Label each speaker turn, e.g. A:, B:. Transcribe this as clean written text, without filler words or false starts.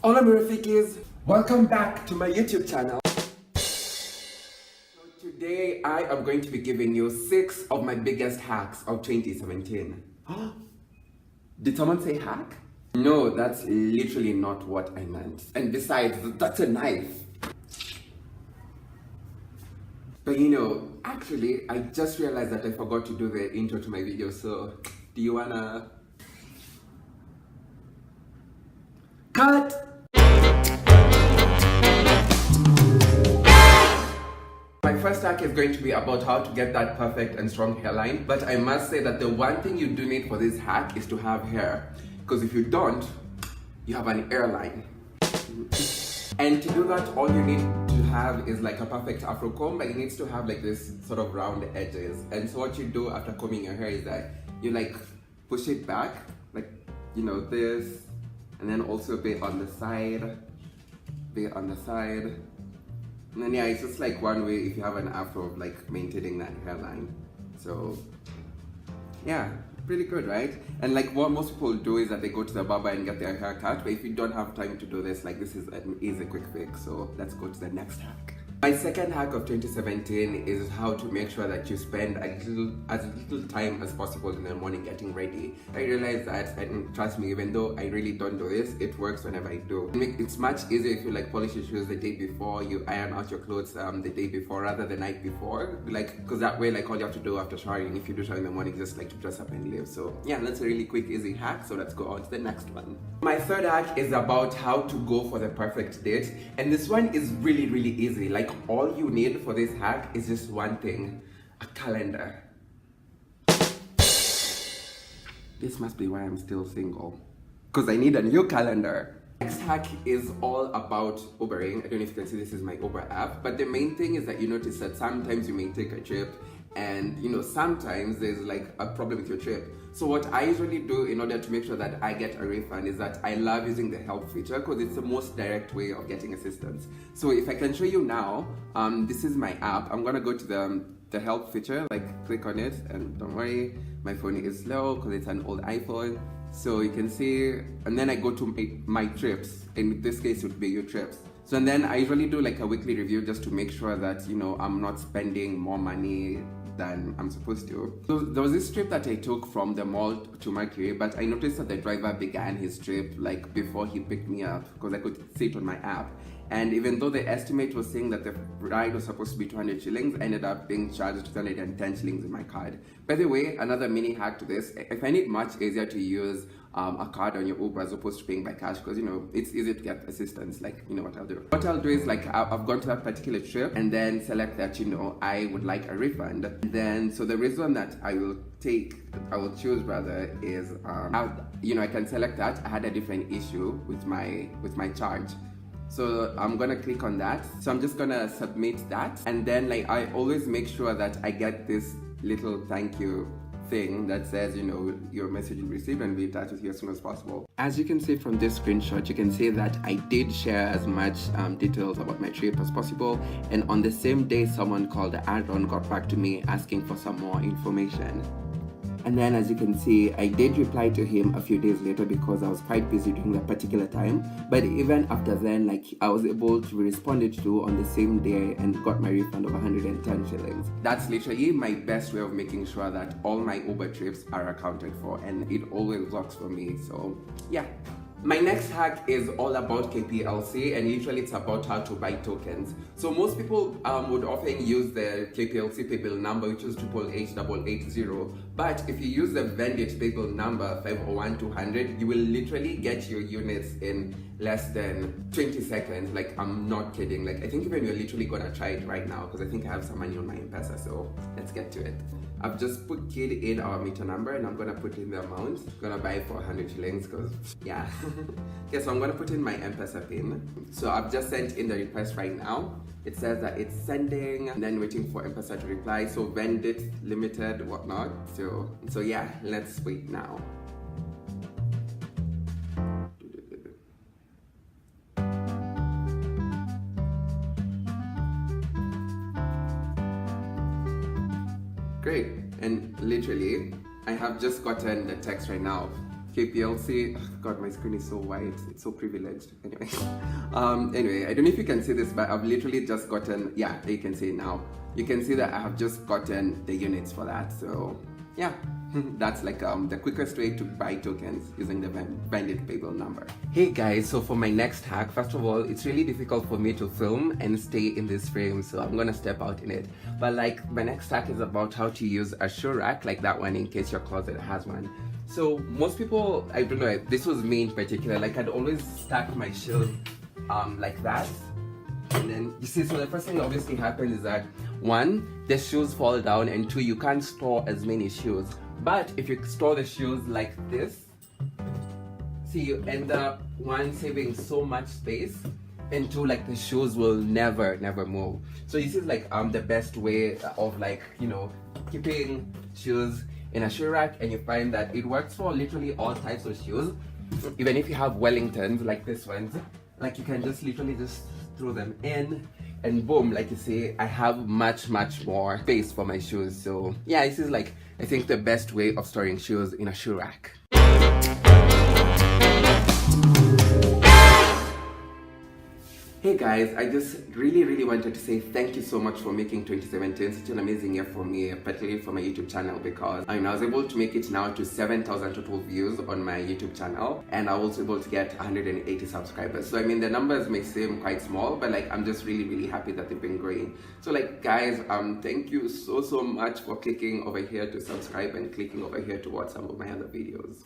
A: Hola Mi rafikiz, welcome back to my YouTube channel. So today I am going to be giving you 6 of my biggest hacks of 2017. Did someone say hack? No, that's literally not what I meant. And besides, that's a knife. But actually, I just realized that I forgot to do the intro to my video, so do you wanna... Cut! My first hack is going to be about how to get that perfect and strong hairline, but I must say that the one thing you do need for this hack is to have hair, because if you don't, you have an airline. And to do that, all you need to have is like a perfect afro comb, but it needs to have like this sort of round edges. And so what you do after combing your hair is that you like push it back, like this, and then also a bit on the side, and then yeah, it's just like one way if you have an afro of like maintaining that hairline. So yeah, pretty good, right? And like what most people do is that they go to the barber and get their hair cut, but if you don't have time to do this, like this is an easy quick fix. So let's go to the next hack. My second hack of 2017 is how to make sure that you spend as little time as possible in the morning getting ready. I realized that, and trust me, even though I really don't do this, it works whenever I do. It's much easier if you like polish your shoes the day before, you iron out your clothes the day before rather than the night before, like because that way like all you have to do after showering, if you do shower in the morning, just like to dress up and leave. So yeah, that's a really quick easy hack. So let's go on to the next one. My third hack is about how to go for the perfect date, and this one is really easy. Like all you need for this hack is just one thing: a calendar. This must be why I'm still single, because I need a new calendar. Next hack is all about Ubering. I don't know if you can see this is my Uber app, but the main thing is that you notice that sometimes you may take a trip and sometimes there's like a problem with your trip. So what I usually do in order to make sure that I get a refund is that I love using the help feature, because it's the most direct way of getting assistance. So if I can show you now, this is my app. I'm gonna go to the help feature, like click on it, and don't worry, my phone is slow because it's an old iPhone. So you can see, and then I go to my trips. In this case, it would be your trips. So and then I usually do like a weekly review just to make sure that I'm not spending more money than I'm supposed to. So there was this trip that I took from the mall to Mercury, but I noticed that the driver began his trip like before he picked me up, because I could see it on my app. And even though the estimate was saying that the ride was supposed to be 200 shillings, I ended up being charged 210 shillings in my card. By the way, another mini hack to this, I find it much easier to use a card on your Uber as opposed to paying by cash, because it's easy to get assistance. Like what I'll do. What I'll do is like I've gone to that particular trip and then select that I would like a refund. And then so the reason that I will choose rather is I can select that I had a different issue with my charge. So I'm gonna click on that. So I'm just gonna submit that, and then like I always make sure that I get this little thank you thing that says your message is received and be in touch with you as soon as possible. As you can see from this screenshot, you can see that I did share as much details about my trip as possible, and on the same day someone called Aaron got back to me asking for some more information. And then as you can see, I did reply to him a few days later because I was quite busy during that particular time. But even after then, like I was able to be responded to on the same day and got my refund of 110 shillings. That's literally my best way of making sure that all my Uber trips are accounted for, and it always works for me. So yeah. My next hack is all about KPLC, and usually it's about how to buy tokens. So most people would often use the KPLC pay bill number, which is 88880. But if you use the Vendit pay bill number 501200, you will literally get your units in less than 20 seconds. Like I'm not kidding. Like I think even you're literally gonna try it right now, because I think I have some money on my M-Pesa. So let's get to it. I've just keyed in our meter number, and I'm gonna put in the amount. I'm gonna buy for 100 shillings because yeah. Okay, so I'm gonna put in my M-Pesa pin. So I've just sent in the request right now. It says that it's sending, and then waiting for M-Pesa to reply. So Vendit limited, whatnot. So yeah, let's wait now. Great, and literally I have just gotten the text right now. KPLC. God, my screen is so white. It's so privileged. Anyway, anyway, I don't know if you can see this, but I've literally just gotten. Yeah, you can see it now. You can see that I have just gotten the units for that. So yeah. That's like the quickest way to buy tokens using the bandit PayPal number. Hey guys, so for my next hack, first of all, it's really difficult for me to film and stay in this frame, so I'm gonna step out in it. But like my next hack is about how to use a shoe rack like that one in case your closet has one. So most people, I don't know, this was me in particular, like I'd always stack my shoes like that. And then you see, so the first thing that obviously happens is that one, the shoes fall down, and two, you can't store as many shoes. But if you store the shoes like this, see, you end up one, saving so much space, and two, like the shoes will never move. So this is like the best way of, like, you know, keeping shoes in a shoe rack, and you find that it works for literally all types of shoes. Even if you have Wellingtons like this ones, like you can just literally just throw them in, and boom, like you see, I have much more space for my shoes. So yeah, this is like, I think, the best way of storing shoes in a shoe rack. Hey guys, I just really wanted to say thank you so much for making 2017 such an amazing year for me, particularly for my YouTube channel, because I was able to make it now to 7,000 total views on my YouTube channel, and I was able to get 180 subscribers. So I mean, the numbers may seem quite small, but like I'm just really happy that they've been growing. So like guys, thank you so much for clicking over here to subscribe and clicking over here to watch some of my other videos.